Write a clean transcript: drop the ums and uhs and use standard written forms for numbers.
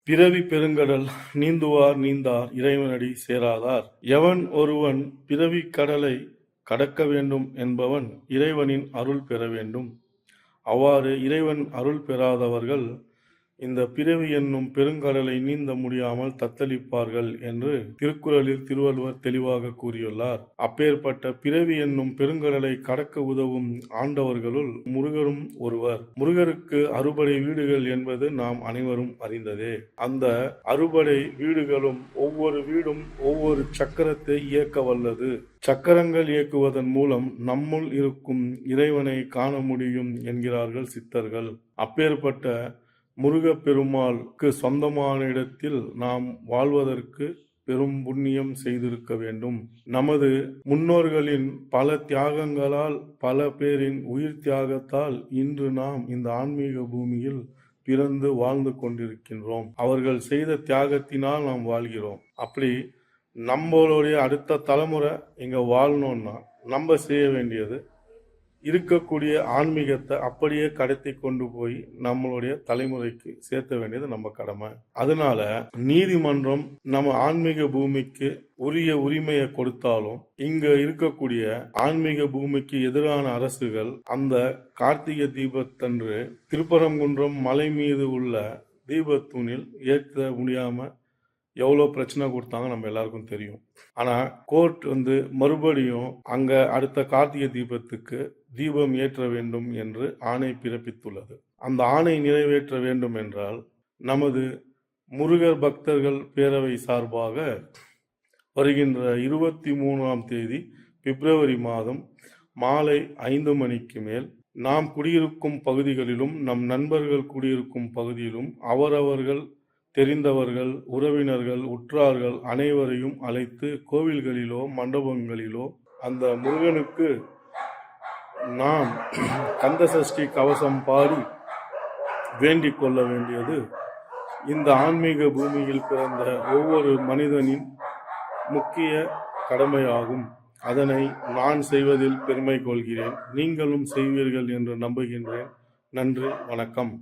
பிறவி பெருங்கடல் நீந்துவார் நீந்தார் இறைவனடி சேராதார். எவன் ஒருவன் பிறவிக் கடலை கடக்க வேண்டும் என்பவன் இறைவனின் அருள் பெற வேண்டும். அவ்வாறு இறைவன் அருள் பெறாதவர்கள் இந்த பிறவி என்னும் பெருங்கடலை நீந்த முடியாமல் தத்தளிப்பார்கள் என்று திருக்குறளில் திருவள்ளுவர் தெளிவாக கூறியுள்ளார். அப்பேற்பட்ட பிறவி என்னும் பெருங்கடலை கடக்க உதவும் ஆண்டவர்களுள் முருகரும் ஒருவர். முருகருக்கு அறுபடை வீடுகள் என்பது நாம் அனைவரும் அறிந்ததே. அந்த அறுபடை வீடுகளும் ஒவ்வொரு வீடும் ஒவ்வொரு சக்கரத்தை இயக்க வல்லது. சக்கரங்கள் இயக்குவதன் மூலம் நம்முள் இருக்கும் இறைவனை காண முடியும் என்கிறார்கள் சித்தர்கள். அப்பேற்பட்ட முருகப்பெருமாளுக்கு சொந்தமான இடத்தில் நாம் வாழ்வதற்கு பெரும் புண்ணியம் செய்திருக்க வேண்டும். நமது முன்னோர்களின் பல தியாகங்களால், பல பேரின் உயிர் தியாகத்தால் இன்று நாம் இந்த ஆன்மீக பூமியில் பிறந்து வாழ்ந்து கொண்டிருக்கின்றோம். அவர்கள் செய்த தியாகத்தினால் நாம் வாழ்கிறோம். அப்படி நம்மளுடைய அடுத்த தலைமுறை இங்க வாழணும்னா நம்ம செய்ய வேண்டியது இருக்கக்கூடிய ஆன்மீகத்தை அப்படியே கடத்தி கொண்டு போய் நம்மளுடைய தலைமுறைக்கு சேர்த்த வேண்டியது நம்ம கடமை. அதனால நீதிமன்றம் நம்ம ஆன்மீக பூமிக்கு உரிய உரிமையை கொடுத்தாலும் இங்க இருக்கக்கூடிய ஆன்மீக பூமிக்கு எதிரான அரசுகள் அந்த கார்த்திகை தீபத்தன்று திருப்பரங்குன்றம் மலை மீது உள்ள தீபத்தூணில் ஏற்ற முடியாம எவ்வளோ பிரச்சனை கொடுத்தாங்க நம்ம எல்லாருக்கும் தெரியும். ஆனால் கோர்ட் மறுபடியும் அங்கே அடுத்த கார்த்திகை தீபத்துக்கு தீபம் ஏற்ற வேண்டும் என்று ஆணை பிறப்பித்துள்ளது. அந்த ஆணை நிறைவேற்ற வேண்டும் என்றால் நமது முருகர் பக்தர்கள் பேரவை சார்பாக வருகின்ற 23ஆம் தேதி பிப்ரவரி மாதம் மாலை 5 மணிக்கு மேல் நாம் குடியிருக்கும் பகுதிகளிலும் நம் நண்பர்கள் குடியிருக்கும் பகுதியிலும் அவரவர்கள் தெரிந்தவர்கள், உறவினர்கள், உற்றார்கள் அனைவரையும் அழைத்து கோவில்களிலோ மண்டபங்களிலோ அந்த முருகனுக்கு நாம் கந்தசஷ்டி கவசம் பாடி வேண்டிக் கொள்ள வேண்டியது இந்த ஆன்மீக பூமியில் பிறந்த ஒவ்வொரு மனிதனின் முக்கிய கடமையாகும். அதனை நான் செய்வதில் பெருமை கொள்கிறேன். நீங்களும் செய்வீர்கள் என்று நம்புகின்றேன். நன்றி, வணக்கம்.